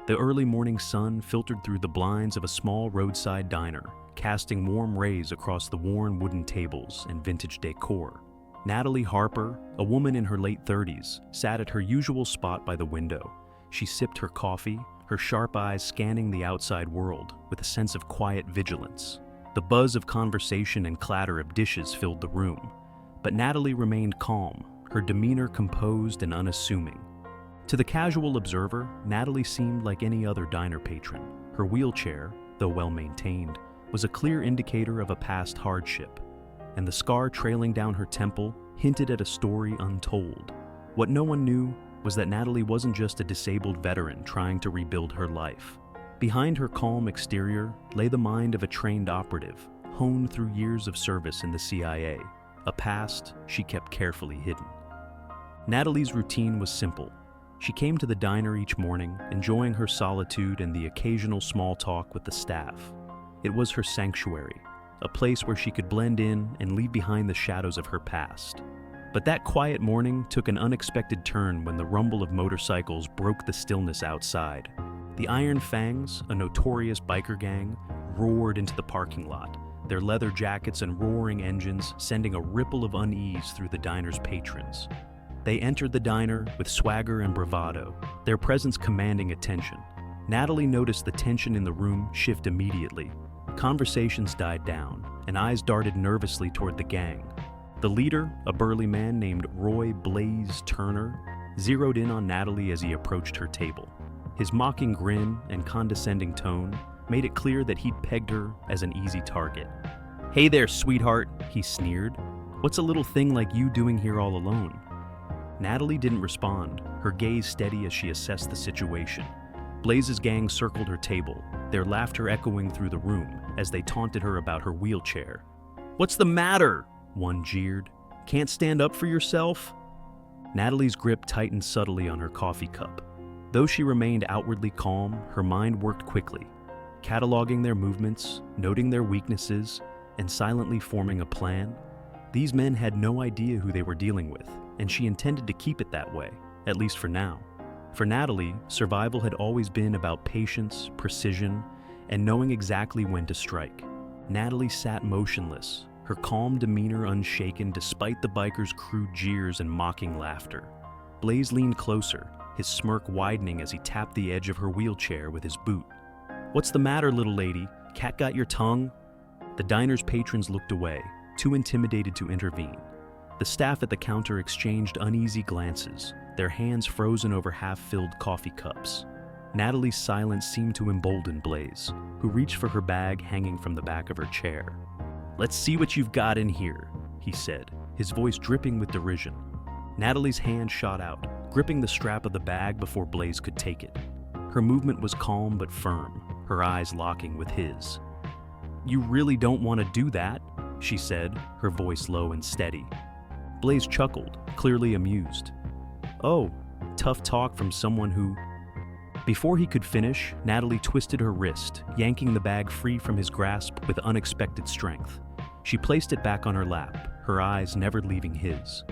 The early morning sun filtered through the blinds of a small roadside diner, casting warm rays across the worn wooden tables and vintage decor. Natalie Harper, a woman in her late 30s, sat at her usual spot by the window. She sipped her coffee, her sharp eyes scanning the outside world with a sense of quiet vigilance. The buzz of conversation and clatter of dishes filled the room, but Natalie remained calm, her demeanor composed and unassuming. To the casual observer, Natalie seemed like any other diner patron. Her wheelchair, though well-maintained, was a clear indicator of a past hardship, and the scar trailing down her temple hinted at a story untold. What no one knew was that Natalie wasn't just a disabled veteran trying to rebuild her life. Behind her calm exterior lay the mind of a trained operative, honed through years of service in the CIA, a past she kept carefully hidden. Natalie's routine was simple. She came to the diner each morning, enjoying her solitude and the occasional small talk with the staff. It was her sanctuary, a place where she could blend in and leave behind the shadows of her past. But that quiet morning took an unexpected turn when the rumble of motorcycles broke the stillness outside. The Iron Fangs, a notorious biker gang, roared into the parking lot, their leather jackets and roaring engines sending a ripple of unease through the diner's patrons. They entered the diner with swagger and bravado, their presence commanding attention. Natalie noticed the tension in the room shift immediately. Conversations died down, and eyes darted nervously toward the gang. The leader, a burly man named Roy Blaze Turner, zeroed in on Natalie as he approached her table. His mocking grin and condescending tone made it clear that he'd pegged her as an easy target. "Hey there, sweetheart," he sneered. "What's a little thing like you doing here all alone?" Natalie didn't respond, her gaze steady as she assessed the situation. Blaze's gang circled her table, their laughter echoing through the room as they taunted her about her wheelchair. "What's the matter?" one jeered. "Can't stand up for yourself?" Natalie's grip tightened subtly on her coffee cup. Though she remained outwardly calm, her mind worked quickly, cataloging their movements, noting their weaknesses, and silently forming a plan. These men had no idea who they were dealing with, and she intended to keep it that way, at least for now. For Natalie, survival had always been about patience, precision, and knowing exactly when to strike. Natalie sat motionless, her calm demeanor unshaken despite the bikers' crude jeers and mocking laughter. Blaze leaned closer, his smirk widening as he tapped the edge of her wheelchair with his boot. "What's the matter, little lady? Cat got your tongue?" The diner's patrons looked away, too intimidated to intervene. The staff at the counter exchanged uneasy glances, their hands frozen over half-filled coffee cups. Natalie's silence seemed to embolden Blaze, who reached for her bag hanging from the back of her chair. "Let's see what you've got in here," he said, his voice dripping with derision. Natalie's hand shot out, gripping the strap of the bag before Blaze could take it. Her movement was calm but firm, her eyes locking with his. "You really don't want to do that?" she said, her voice low and steady. Blaze chuckled, clearly amused. "Oh, tough talk from someone who..." Before he could finish, Natalie twisted her wrist, yanking the bag free from his grasp with unexpected strength. She placed it back on her lap, her eyes never leaving his.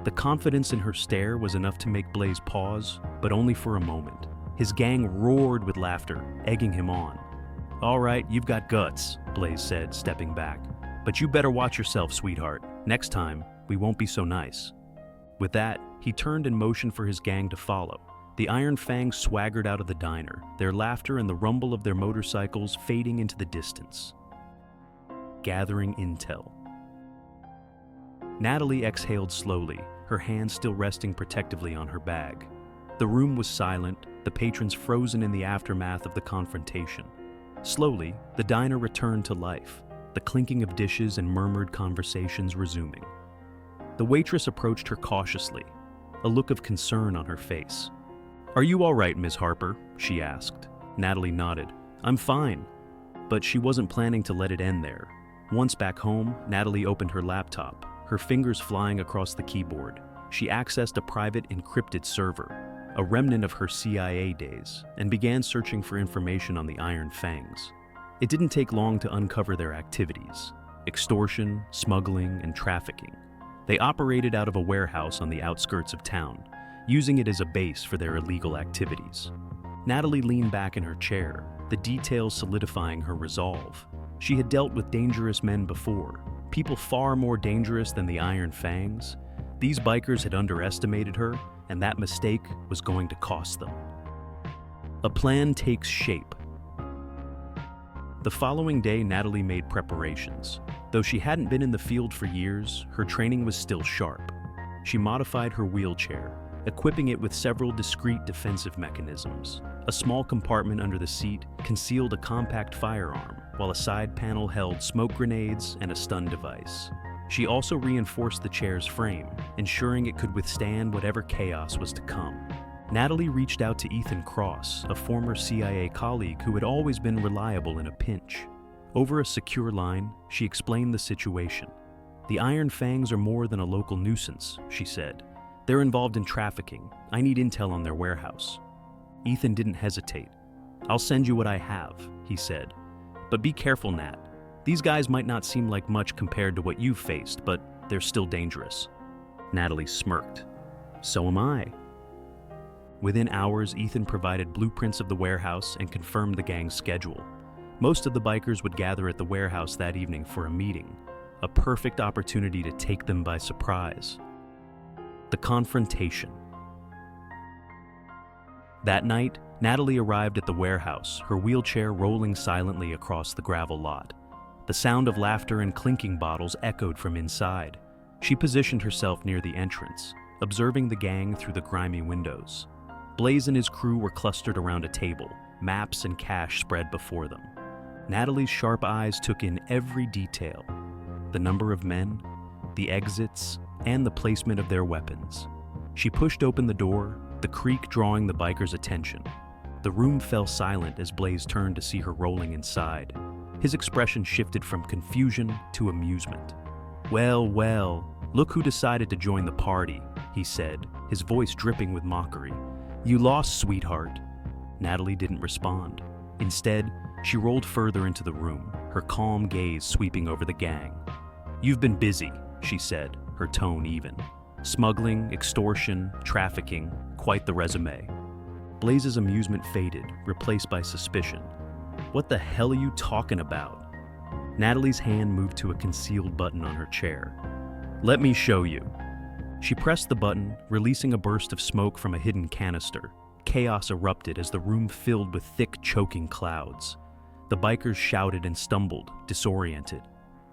The confidence in her stare was enough to make Blaze pause, but only for a moment. His gang roared with laughter, egging him on. "All right, you've got guts," Blaze said, stepping back. "But you better watch yourself, sweetheart. Next time, we won't be so nice." With that, he turned and motioned for his gang to follow. The Iron Fangs swaggered out of the diner, their laughter and the rumble of their motorcycles fading into the distance. Gathering intel. Natalie exhaled slowly, her hands still resting protectively on her bag. The room was silent, the patrons frozen in the aftermath of the confrontation. Slowly, the diner returned to life, the clinking of dishes and murmured conversations resuming. The waitress approached her cautiously, a look of concern on her face. "Are you all right, Ms. Harper?" she asked. Natalie nodded. "I'm fine." But she wasn't planning to let it end there. Once back home, Natalie opened her laptop, her fingers flying across the keyboard. She accessed a private encrypted server, a remnant of her CIA days, and began searching for information on the Iron Fangs. It didn't take long to uncover their activities: extortion, smuggling, and trafficking. They operated out of a warehouse on the outskirts of town, using it as a base for their illegal activities. Natalie leaned back in her chair, the details solidifying her resolve. She had dealt with dangerous men before, people far more dangerous than the Iron Fangs. These bikers had underestimated her, and that mistake was going to cost them. A plan takes shape. The following day, Natalie made preparations. Though she hadn't been in the field for years, her training was still sharp. She modified her wheelchair, equipping it with several discrete defensive mechanisms. A small compartment under the seat concealed a compact firearm, while a side panel held smoke grenades and a stun device. She also reinforced the chair's frame, ensuring it could withstand whatever chaos was to come. Natalie reached out to Ethan Cross, a former CIA colleague who had always been reliable in a pinch. Over a secure line, she explained the situation. "The Iron Fangs are more than a local nuisance," she said. "They're involved in trafficking. I need intel on their warehouse." Ethan didn't hesitate. "I'll send you what I have," he said. "But be careful, Nat. These guys might not seem like much compared to what you've faced, but they're still dangerous." Natalie smirked. "So am I." Within hours, Ethan provided blueprints of the warehouse and confirmed the gang's schedule. Most of the bikers would gather at the warehouse that evening for a meeting, a perfect opportunity to take them by surprise. The confrontation. That night, Natalie arrived at the warehouse, her wheelchair rolling silently across the gravel lot. The sound of laughter and clinking bottles echoed from inside. She positioned herself near the entrance, observing the gang through the grimy windows. Blaze and his crew were clustered around a table, maps and cash spread before them. Natalie's sharp eyes took in every detail: the number of men, the exits, and the placement of their weapons. She pushed open the door, the creak drawing the bikers' attention. The room fell silent as Blaze turned to see her rolling inside. His expression shifted from confusion to amusement. "Well, well, look who decided to join the party," he said, his voice dripping with mockery. "You lost, sweetheart." Natalie didn't respond. Instead, she rolled further into the room, her calm gaze sweeping over the gang. "You've been busy," she said, her tone even. "Smuggling, extortion, trafficking, quite the resume." Blaze's amusement faded, replaced by suspicion. "What the hell are you talking about?" Natalie's hand moved to a concealed button on her chair. "Let me show you." She pressed the button, releasing a burst of smoke from a hidden canister. Chaos erupted as the room filled with thick, choking clouds. The bikers shouted and stumbled, disoriented.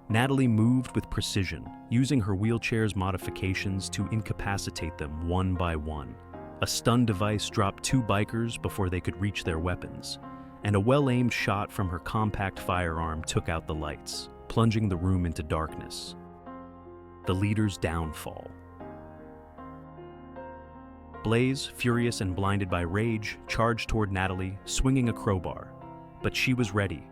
Natalie moved with precision, using her wheelchair's modifications to incapacitate them one by one. A stun device dropped 2 bikers before they could reach their weapons, and a well-aimed shot from her compact firearm took out the lights, plunging the room into darkness. The leader's downfall. Blaze, furious and blinded by rage, charged toward Natalie, swinging a crowbar. But she was ready.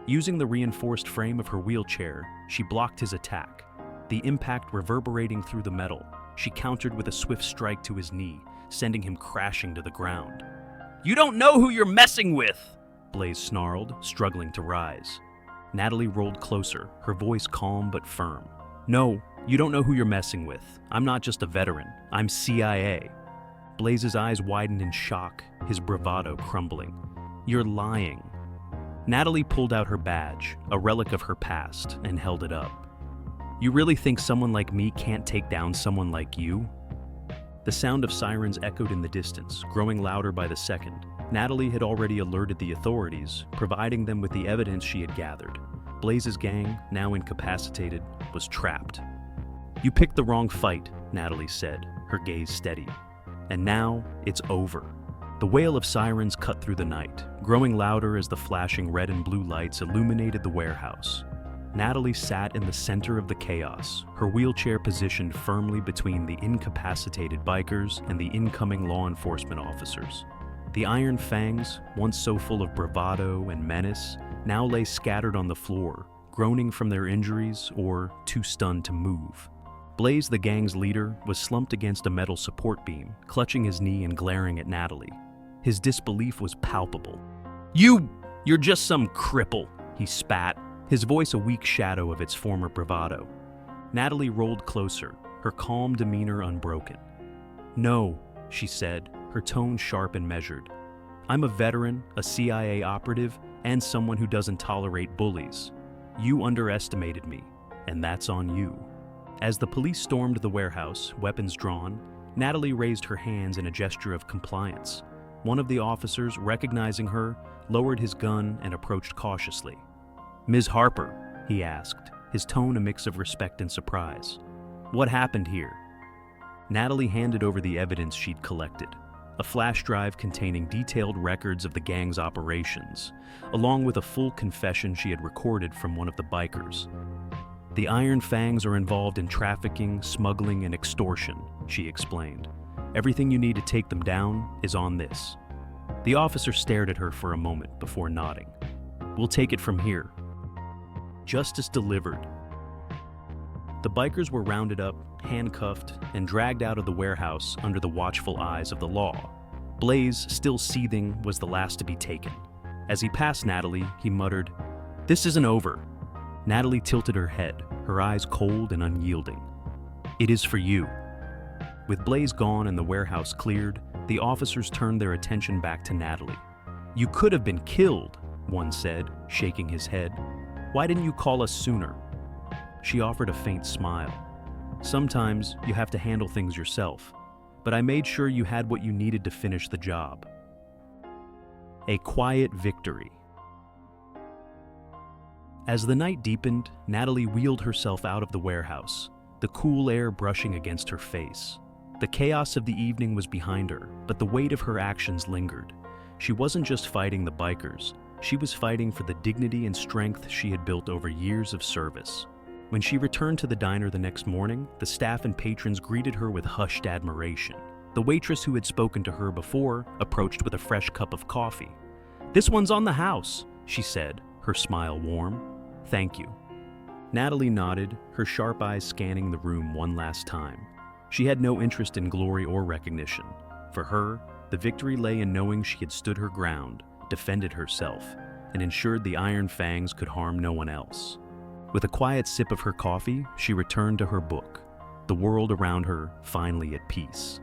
Using the reinforced frame of her wheelchair, she blocked his attack. The impact reverberating through the metal, she countered with a swift strike to his knee, sending him crashing to the ground. "You don't know who you're messing with!" Blaze snarled, struggling to rise. Natalie rolled closer, her voice calm but firm. "No, you don't know who you're messing with. I'm not just a veteran. I'm CIA." Blaze's eyes widened in shock, his bravado crumbling. "You're lying." Natalie pulled out her badge, a relic of her past, and held it up. "You really think someone like me can't take down someone like you?" The sound of sirens echoed in the distance, growing louder by the second. Natalie had already alerted the authorities, providing them with the evidence she had gathered. Blaze's gang, now incapacitated, was trapped. "You picked the wrong fight," Natalie said, her gaze steady. "And now, it's over." The wail of sirens cut through the night, growing louder as the flashing red and blue lights illuminated the warehouse. Natalie sat in the center of the chaos, her wheelchair positioned firmly between the incapacitated bikers and the incoming law enforcement officers. The Iron Fangs, once so full of bravado and menace, now lay scattered on the floor, groaning from their injuries or too stunned to move. Blaze, the gang's leader, was slumped against a metal support beam, clutching his knee and glaring at Natalie. His disbelief was palpable. You're just some cripple," he spat, his voice a weak shadow of its former bravado. Natalie rolled closer, her calm demeanor unbroken. "No," she said, her tone sharp and measured. I'm a veteran, a CIA operative, and someone who doesn't tolerate bullies. You underestimated me, and that's on you." As the police stormed the warehouse, weapons drawn, Natalie raised her hands in a gesture of compliance. One of the officers, recognizing her, lowered his gun and approached cautiously. "Ms. Harper," he asked, his tone a mix of respect and surprise. "What happened here?" Natalie handed over the evidence she'd collected, a flash drive containing detailed records of the gang's operations, along with a full confession she had recorded from one of the bikers. "The Iron Fangs are involved in trafficking, smuggling, and extortion," she explained. "Everything you need to take them down is on this." The officer stared at her for a moment before nodding. "We'll take it from here." Justice delivered. The bikers were rounded up, handcuffed, and dragged out of the warehouse under the watchful eyes of the law. Blaze, still seething, was the last to be taken. As he passed Natalie, he muttered, "This isn't over." Natalie tilted her head, her eyes cold and unyielding. "It is for you." With Blaze gone and the warehouse cleared, the officers turned their attention back to Natalie. "You could have been killed," one said, shaking his head. "Why didn't you call us sooner?" She offered a faint smile. "Sometimes you have to handle things yourself, but I made sure you had what you needed to finish the job." A quiet victory. As the night deepened, Natalie wheeled herself out of the warehouse, the cool air brushing against her face. The chaos of the evening was behind her, but the weight of her actions lingered. She wasn't just fighting the bikers, she was fighting for the dignity and strength she had built over years of service. When she returned to the diner the next morning, the staff and patrons greeted her with hushed admiration. The waitress who had spoken to her before approached with a fresh cup of coffee. "This one's on the house," she said, her smile warm. "Thank you." Natalie nodded, her sharp eyes scanning the room one last time. She had no interest in glory or recognition. For her, the victory lay in knowing she had stood her ground, defended herself, and ensured the Iron Fangs could harm no one else. With a quiet sip of her coffee, she returned to her book, the world around her finally at peace.